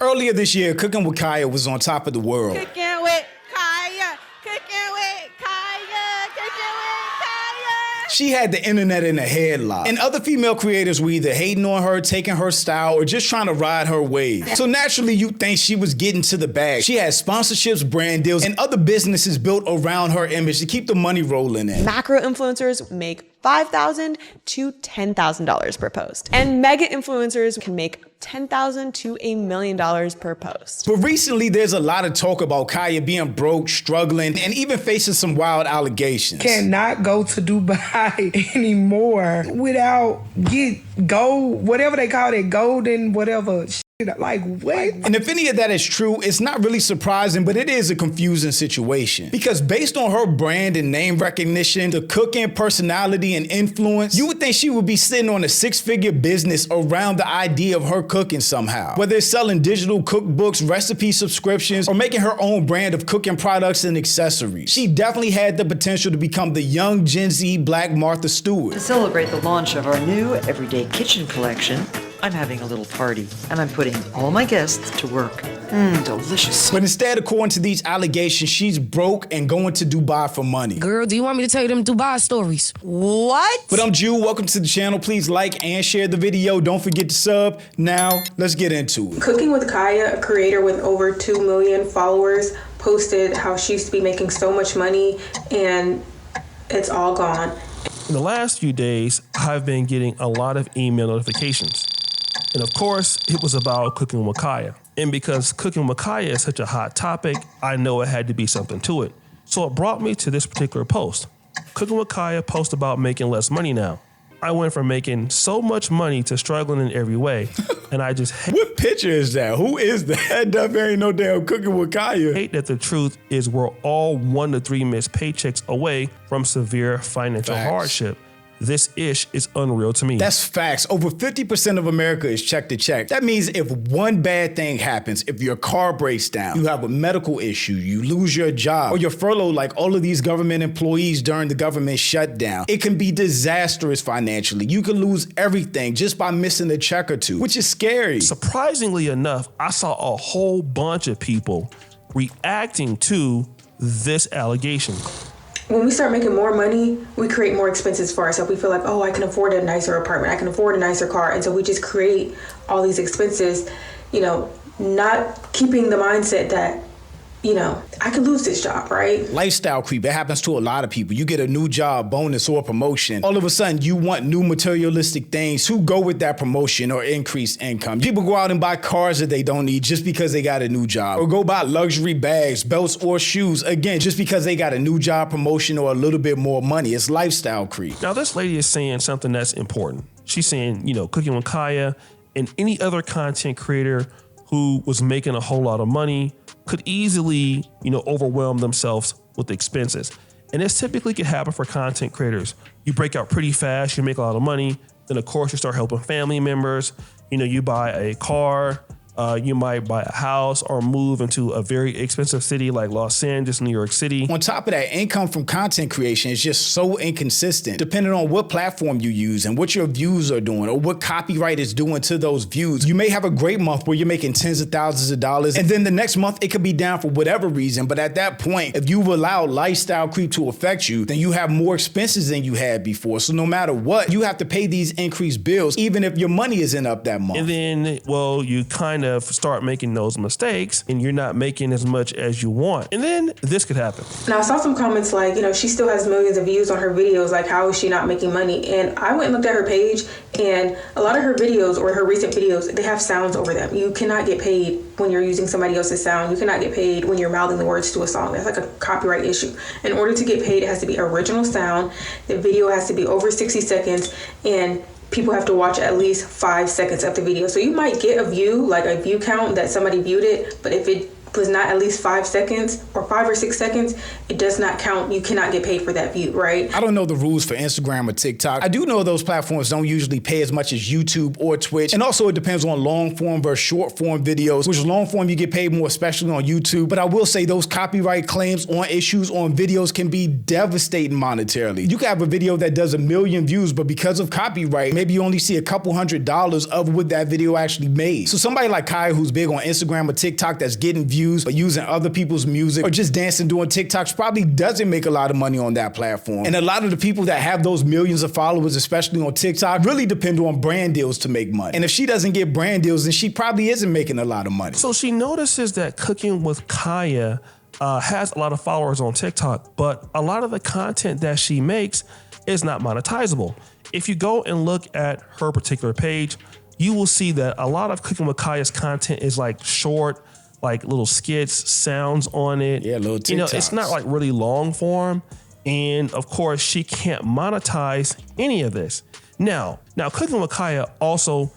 Earlier this year, Cooking with Kya was on top of the world. Cooking with Kya, cooking with Kya, cooking with Kya. She had the internet in a headlock, and other female creators were either hating on her, taking her style, or just trying to ride her wave. So naturally, you think she was getting to the bag. She had sponsorships, brand deals, and other businesses built around her image to keep the money rolling in. Macro influencers make $5,000 to $10,000 per post. And mega influencers can make $10,000 to $1 million per post. But recently, there's a lot of talk about Kya being broke, struggling, and even facing some wild allegations. Cannot go to Dubai anymore without whatever they call it, golden whatever. Like, what? And if any of that is true, it's not really surprising, but it is a confusing situation. Because based on her brand and name recognition, the cooking, personality, and influence, you would think she would be sitting on a six-figure business around the idea of her cooking somehow. Whether it's selling digital cookbooks, recipe subscriptions, or making her own brand of cooking products and accessories. She definitely had the potential to become the young Gen Z Black Martha Stewart. To celebrate the launch of our new Everyday Kitchen collection, I'm having a little party, and I'm putting all my guests to work. Delicious. But instead, according to these allegations, she's broke and going to Dubai for money. Girl, do you want me to tell you them Dubai stories? What? But I'm Jew, welcome to the channel. Please like and share the video. Don't forget to sub. Now, let's get into it. Cooking with Kya, a creator with over 2 million followers, posted how she used to be making so much money and it's all gone. In the last few days, I've been getting a lot of email notifications. And of course, it was about Cooking with Kya. And because Cooking with Kya is such a hot topic, I know it had to be something to it. So it brought me to this particular post. Cooking with Kya posts about making less money now. I went from making so much money to struggling in every way. And I just What picture is that? Who is that? That ain't no damn Cooking with Kya. hate that the truth is we're all 1 to 3 missed paychecks away from severe financial hardship. This ish is unreal to me. That's facts. Over 50% of America is check to check. That means if one bad thing happens, if your car breaks down, you have a medical issue, you lose your job, or you're furloughed like all of these government employees during the government shutdown, it can be disastrous financially. You can lose everything just by missing a check or two, which is scary. Surprisingly enough, I saw a whole bunch of people reacting to this allegation. When we start making more money, we create more expenses for ourselves. We feel like, oh, I can afford a nicer apartment, I can afford a nicer car. And so we just create all these expenses, not keeping the mindset that, I could lose this job, right? Lifestyle creep, it happens to a lot of people. You get a new job, bonus, or promotion. All of a sudden, you want new materialistic things to go with that promotion or increased income. People go out and buy cars that they don't need just because they got a new job. Or go buy luxury bags, belts, or shoes, again, just because they got a new job, promotion, or a little bit more money. It's lifestyle creep. Now, this lady is saying something that's important. She's saying, Cooking with Kya and any other content creator who was making a whole lot of money could easily, overwhelm themselves with expenses. And this typically can happen for content creators. You break out pretty fast, you make a lot of money, then of course you start helping family members. You buy a car, you might buy a house or move into a very expensive city like Los Angeles, New York City. On top of that, income from content creation is just so inconsistent, depending on what platform you use and what your views are doing or what copyright is doing to those views. You may have a great month where you're making tens of thousands of dollars, and then the next month it could be down for whatever reason. But at that point, if you've allowed lifestyle creep to affect you, then you have more expenses than you had before. So no matter what, you have to pay these increased bills, even if your money isn't up that month. And then, you kind of start making those mistakes and you're not making as much as you want. And then this could happen. Now, I saw some comments like, she still has millions of views on her videos. Like, how is she not making money? And I went and looked at her page, and a lot of her videos or her recent videos, they have sounds over them. You cannot get paid when you're using somebody else's sound. You cannot get paid when you're mouthing the words to a song. That's like a copyright issue. In order to get paid, it has to be original sound. The video has to be over 60 seconds, and people have to watch at least 5 seconds of the video. So you might get a view, like a view count that somebody viewed it, but if it was not at least 5 seconds or 5 or 6 seconds, it does not count. You cannot get paid for that view, right? I don't know the rules for Instagram or TikTok. I do know those platforms don't usually pay as much as YouTube or Twitch. And also it depends on long form versus short form videos, which long form you get paid more, especially on YouTube. But I will say those copyright claims on issues on videos can be devastating monetarily. You can have a video that does 1 million views, but because of copyright, maybe you only see a couple $100s of what that video actually made. So somebody like Kaya, who's big on Instagram or TikTok, that's getting views but using other people's music or just dancing doing TikToks, probably doesn't make a lot of money on that platform. And a lot of the people that have those millions of followers, especially on TikTok, really depend on brand deals to make money. And if she doesn't get brand deals, then she probably isn't making a lot of money. So she notices that Cooking with Kya has a lot of followers on TikTok, but a lot of the content that she makes is not monetizable. If you go and look at her particular page, you will see that a lot of Cooking with Kya's content is like short, like little skits, sounds on it. Yeah, little TikToks. You know, it's not like really long form. And of course, she can't monetize any of this. Now Cooking with Kya also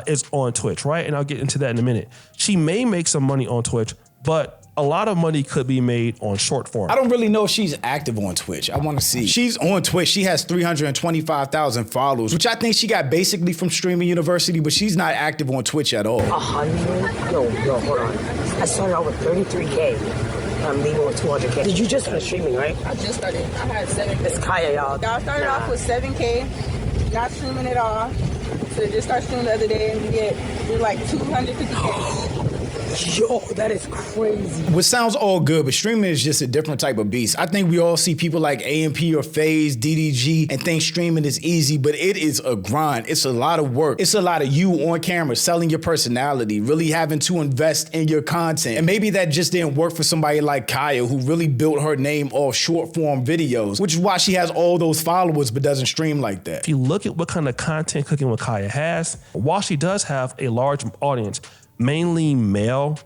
is on Twitch, right? And I'll get into that in a minute. She may make some money on Twitch, but a lot of money could be made on short form. I don't really know if she's active on Twitch. I want to see. She's on Twitch. She has 325,000 followers, which I think she got basically from Streaming University, but she's not active on Twitch at all. 100? Yo, hold on. I started out with 33K. I'm leaving with 200K. Did you just start streaming, right? I just started. I had 7K. It's Kaya, y'all. Y'all started off with 7K, not streaming at all. So just started streaming the other day and we're like 250K. Yo, that is crazy. What sounds all good, but streaming is just a different type of beast. I think we all see people like AMP or FaZe, DDG, and think streaming is easy, but it is a grind. It's a lot of work. It's a lot of you on camera, selling your personality, really having to invest in your content. And maybe that just didn't work for somebody like Kaya, who really built her name off short form videos, which is why she has all those followers but doesn't stream like that. If you look at what kind of content Cooking with Kya has, while she does have a large audience, mainly male,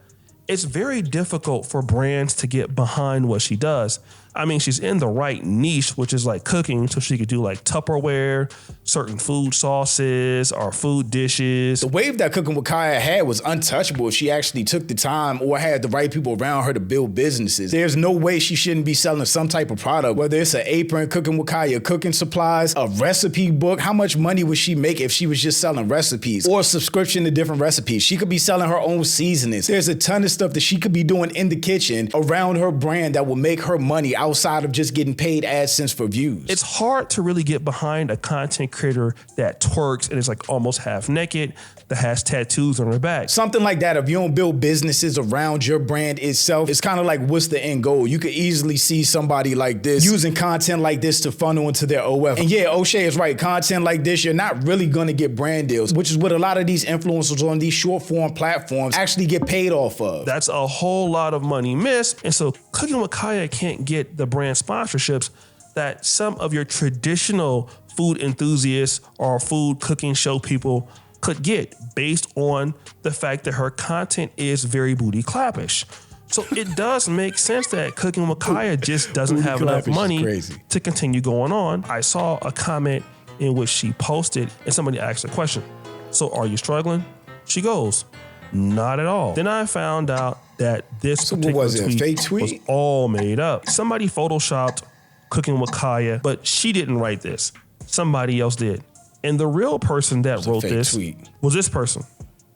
it's very difficult for brands to get behind what she does. I mean, she's in the right niche, which is like cooking, so she could do like Tupperware, certain food sauces or food dishes. The wave that Cooking with Kya had was untouchable if she actually took the time or had the right people around her to build businesses. There's no way she shouldn't be selling some type of product, whether it's an apron, Cooking with Kya cooking supplies, a recipe book. How much money would she make if she was just selling recipes or a subscription to different recipes? She could be selling her own seasonings. There's a ton of stuff that she could be doing in the kitchen around her brand that will make her money outside of just getting paid AdSense for views. It's hard to really get behind a content creator that twerks and is like almost half naked, that has tattoos on her back. Something like that, if you don't build businesses around your brand itself, it's kind of like, what's the end goal? You could easily see somebody like this using content like this to funnel into their OF. And yeah, O'Shea is right. Content like this, you're not really going to get brand deals, which is what a lot of these influencers on these short form platforms actually get paid off of. That's a whole lot of money missed. And so Cooking with Kya can't get the brand sponsorships that some of your traditional food enthusiasts or food cooking show people could get based on the fact that her content is very booty clappish. So it does make sense that Cooking with Kya just doesn't have enough money to continue going on. I saw a comment in which she posted and somebody asked a question. So are you struggling? She goes, not at all. Then I found out that this particular tweet was all made up. Somebody photoshopped Cooking with Kya, but she didn't write this. Somebody else did. And the real person that wrote this was this person,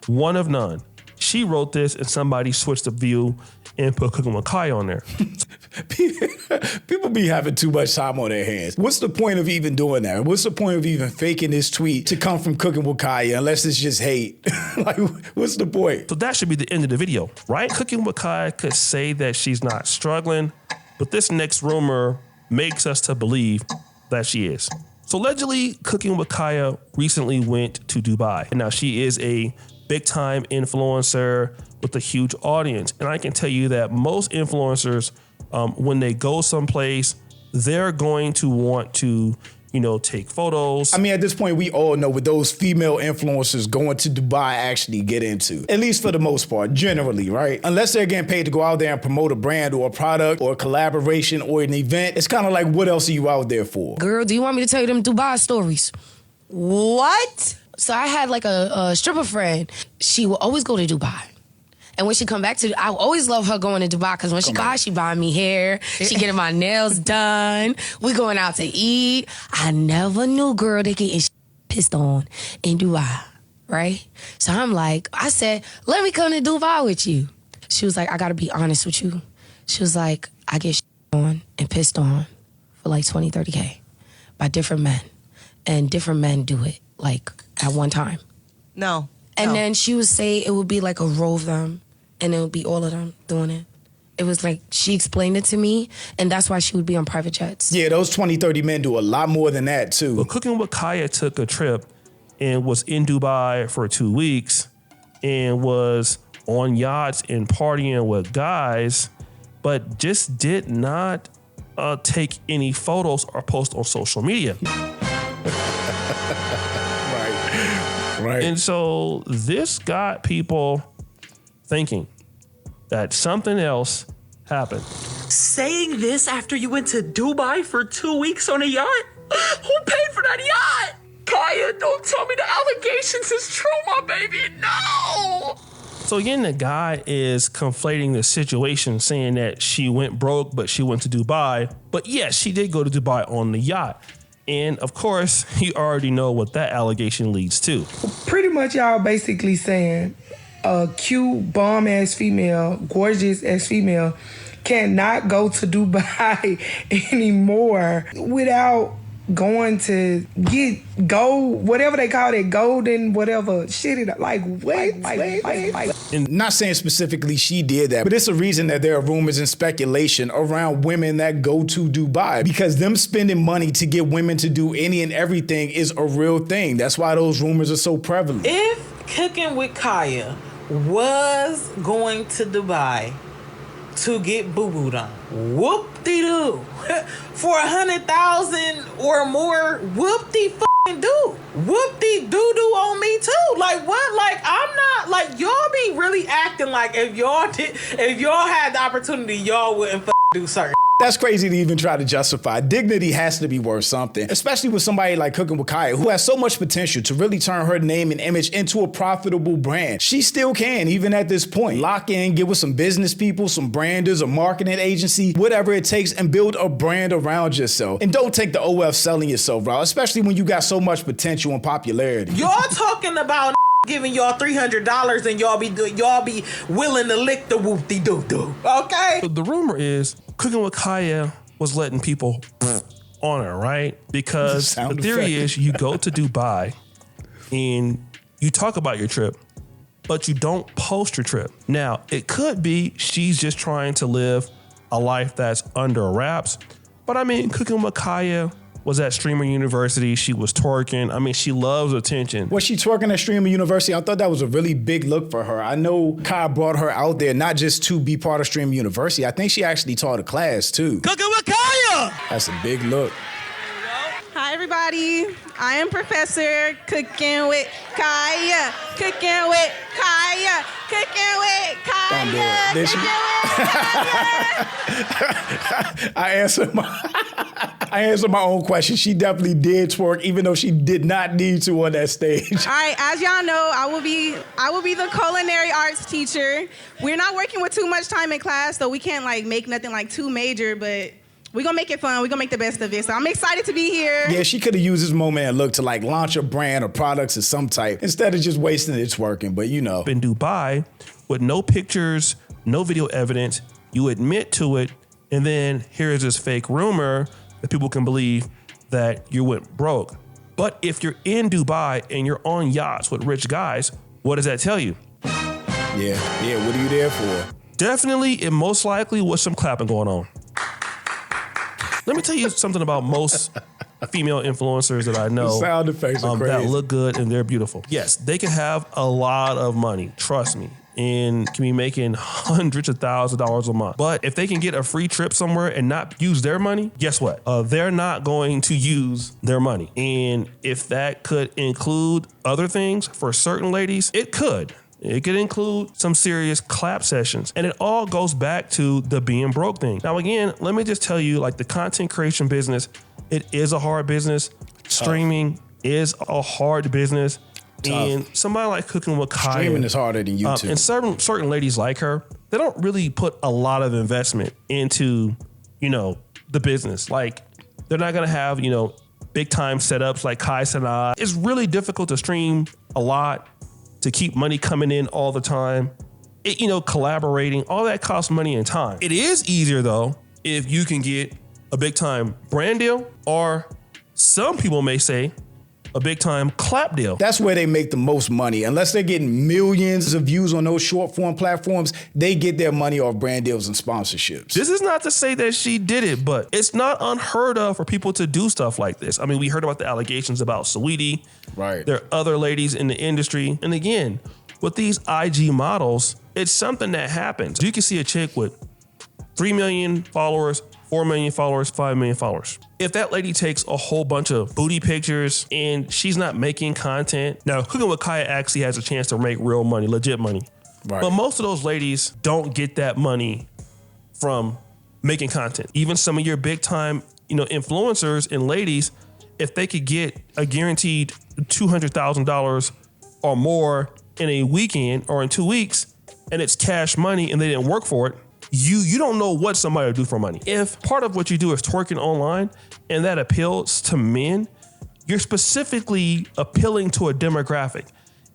one of none. She wrote this and somebody switched the view and put Cooking with Kya on there. People be having too much time on their hands. What's the point of even doing that? What's the point of even faking this tweet to come from Cooking with Kya unless it's just hate? Like, what's the point? So that should be the end of the video, right? Cooking with Kya could say that she's not struggling, but this next rumor makes us to believe that she is. So allegedly, Cooking with Kya recently went to Dubai. And now she is a big time influencer with a huge audience. And I can tell you that most influencers, when they go someplace, they're going to want to, take photos. I mean, at this point, we all know what those female influencers going to Dubai actually get into, at least for the most part, generally, right? Unless they're getting paid to go out there and promote a brand or a product or a collaboration or an event, it's kind of like, what else are you out there for? Girl, do you want me to tell you them Dubai stories? What? So I had like a stripper friend. She would always go to Dubai. And when she come back to, I always love her going to Dubai because when she buys, she buying me hair. She getting my nails done. We going out to eat. I never knew, girl, they getting pissed on in Dubai, right? So I'm like, I said, let me come to Dubai with you. She was like, I gotta be honest with you. She was like, I get on and pissed on for like 20, 30K by different men. And different men do it like at one time. No. And then she would say it would be like a row of them and it would be all of them doing it. It was like, she explained it to me, and that's why she would be on private jets. Yeah, those 20, 30 men do a lot more than that, too. But Cooking with Kya took a trip and was in Dubai for 2 weeks and was on yachts and partying with guys, but just did not take any photos or post on social media. Right. And so this got people thinking that something else happened. Saying this after you went to Dubai for 2 weeks on a yacht? Who paid for that yacht? Kya, don't tell me the allegations is true, my baby. No! So again, the guy is conflating the situation, saying that she went broke, but she went to Dubai. But yes, she did go to Dubai on the yacht. And of course, you already know what that allegation leads to. Pretty much y'all basically saying a cute, bomb-ass female, gorgeous-ass female cannot go to Dubai anymore without going to go whatever they call it, golden whatever shit. Like Not saying specifically she did that, but it's a reason that there are rumors and speculation around women that go to Dubai, because them spending money to get women to do any and everything is a real thing. That's why those rumors are so prevalent. If Cooking with Kya was going to Dubai to get boo-booed on, whoop-de-doo. For 100,000 or more, whoop-de-f***ing-doo. Whoop-de-doo-doo on me too. Like what? Like I'm not, like y'all be really acting like if y'all had the opportunity, y'all wouldn't do certain. That's crazy to even try to justify. Dignity has to be worth something, especially with somebody like Cooking with Kya, who has so much potential to really turn her name and image into a profitable brand. She still can, even at this point. Lock in, get with some business people, some branders, a marketing agency, whatever it takes, and build a brand around yourself. And don't take the OF selling yourself, bro, especially when you got so much potential and popularity. Y'all talking about giving y'all $300 and y'all be willing to lick the whoop-de-doo-doo, okay? The rumor is Cooking with Kya was letting people on her, right? Because the theory is you go to Dubai and you talk about your trip, but you don't post your trip. Now, it could be she's just trying to live a life that's under wraps, but I mean, Cooking with Kya was at Streamer University. She was twerking. I mean, she loves attention. Was she twerking at Streamer University? I thought that was a really big look for her. I know Kai brought her out there not just to be part of Streamer University. I think she actually taught a class too. Cooking with Kya! That's a big look. Hi, everybody. I am Professor Cooking with Kya. Cooking with Kya. Cooking with Kya. Don't do it. Did she? I answered my own question. She definitely did twerk, even though she did not need to on that stage. All right, as y'all know, I will be the culinary arts teacher. We're not working with too much time in class, so we can't like make nothing like too major, but we're gonna make it fun. We're gonna make the best of it. So I'm excited to be here. Yeah, she could have used this moment and look to like launch a brand or products of some type instead of just wasting it twerking, but you know. In Dubai, with no pictures, no video evidence, you admit to it, and then here's this fake rumor that people can believe that you went broke. But if you're in Dubai and you're on yachts with rich guys, what does that tell you? Yeah, what are you there for? Definitely, it most likely was some clapping going on. Let me tell you something about most female influencers that I know. The sound effects are crazy. That look good and they're beautiful. Yes, they can have a lot of money, trust me, and can be making hundreds of thousands of dollars a month. But if they can get a free trip somewhere and not use their money, guess what? They're not going to use their money. And if that could include other things for certain ladies, it could. It could include some serious clap sessions. And it all goes back to the being broke thing. Now, again, let me just tell you, like the content creation business, it is a hard business. Streaming is a hard business. And somebody like Cooking with Kya, streaming is harder than YouTube. And certain ladies like her, they don't really put a lot of investment into, the business. Like, they're not gonna have, big time setups like Kai Sanaa. It's really difficult to stream a lot, to keep money coming in all the time. Collaborating, all that costs money and time. It is easier though if you can get a big time brand deal, or some people may say a big time clap deal. That's where they make the most money. Unless they're getting millions of views on those short form platforms, they get their money off brand deals and sponsorships. This is not to say that she did it, but it's not unheard of for people to do stuff like this. I mean, we heard about the allegations about Saweetie. Right. There are other ladies in the industry. And again, with these IG models, it's something that happens. You can see a chick with 3 million followers, 4 million followers, 5 million followers. If that lady takes a whole bunch of booty pictures and she's not making content, now Cooking with Kya actually has a chance to make real money, legit money. Right. But most of those ladies don't get that money from making content. Even some of your big time, influencers and ladies, if they could get a guaranteed $200,000 or more in a weekend or in 2 weeks, and it's cash money and they didn't work for it, you don't know what somebody will do for money. If part of what you do is twerking online and that appeals to men, you're specifically appealing to a demographic.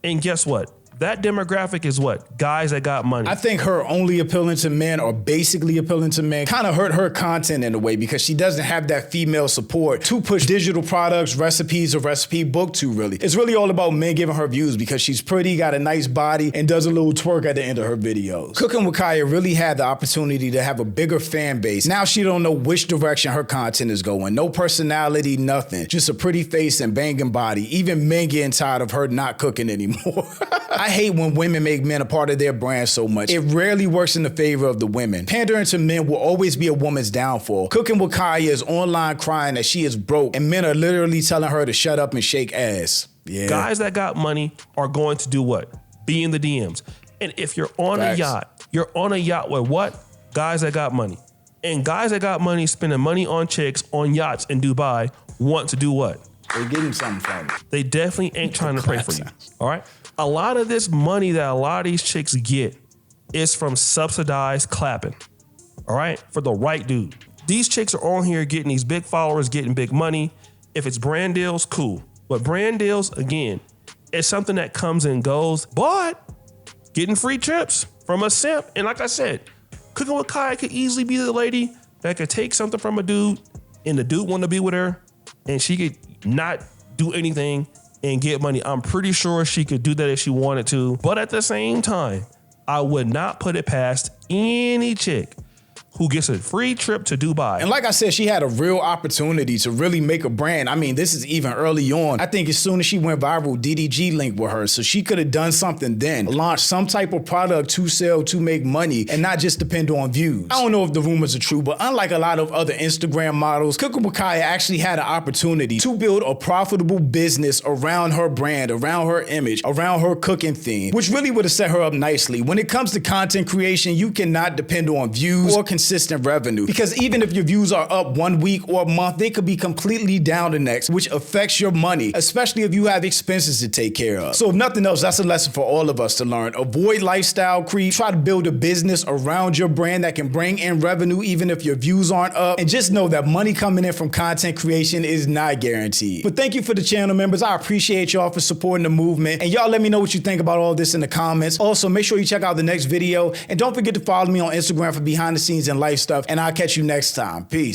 And guess what? That demographic is what? Guys that got money. I think her only appealing to men, or basically appealing to men, kind of hurt her content in a way, because she doesn't have that female support to push digital products, recipes, or recipe book to really. It's really all about men giving her views because she's pretty, got a nice body, and does a little twerk at the end of her videos. Cooking with Kya really had the opportunity to have a bigger fan base. Now she don't know which direction her content is going. No personality, nothing. Just a pretty face and banging body. Even men getting tired of her not cooking anymore. I hate when women make men a part of their brand so much. It rarely works in the favor of the women. Pandering to men will always be a woman's downfall. Cooking with Kya is online crying that she is broke, and men are literally telling her to shut up and shake ass. Yeah. Guys that got money are going to do what? Be in the DMs. And if you're on a yacht, you're on a yacht with what? Guys that got money. And guys that got money spending money on chicks on yachts in Dubai want to do what? They're getting something from it. They definitely ain't trying to pray for you. All right? A lot of this money that a lot of these chicks get is from subsidized clapping. All right? For the right dude. These chicks are on here getting these big followers, getting big money. If it's brand deals, cool. But brand deals, again, it's something that comes and goes. But getting free trips from a simp. And like I said, Cooking with Kya could easily be the lady that could take something from a dude and the dude want to be with her and she could not do anything and get money. I'm pretty sure she could do that if she wanted to. But at the same time, I would not put it past any chick who gets a free trip to Dubai. And like I said, she had a real opportunity to really make a brand. I mean, this is even early on. I think as soon as she went viral, DDG linked with her. So she could have done something then. Launched some type of product to sell, to make money, and not just depend on views. I don't know if the rumors are true, but unlike a lot of other Instagram models, Cooking with Kya actually had an opportunity to build a profitable business around her brand, around her image, around her cooking theme, which really would have set her up nicely. When it comes to content creation, you cannot depend on views or consistent revenue, because even if your views are up 1 week or a month, they could be completely down the next, which affects your money, especially if you have expenses to take care of. So if nothing else, that's a lesson for all of us to learn. Avoid lifestyle creep. Try to build a business around your brand that can bring in revenue even if your views aren't up. And just know that money coming in from content creation is not guaranteed. But thank you for the channel members. I appreciate y'all for supporting the movement. And y'all let me know what you think about all this in the comments. Also, make sure you check out the next video. And don't forget to follow me on Instagram for behind the scenes and life stuff. And I'll catch you next time. Peace.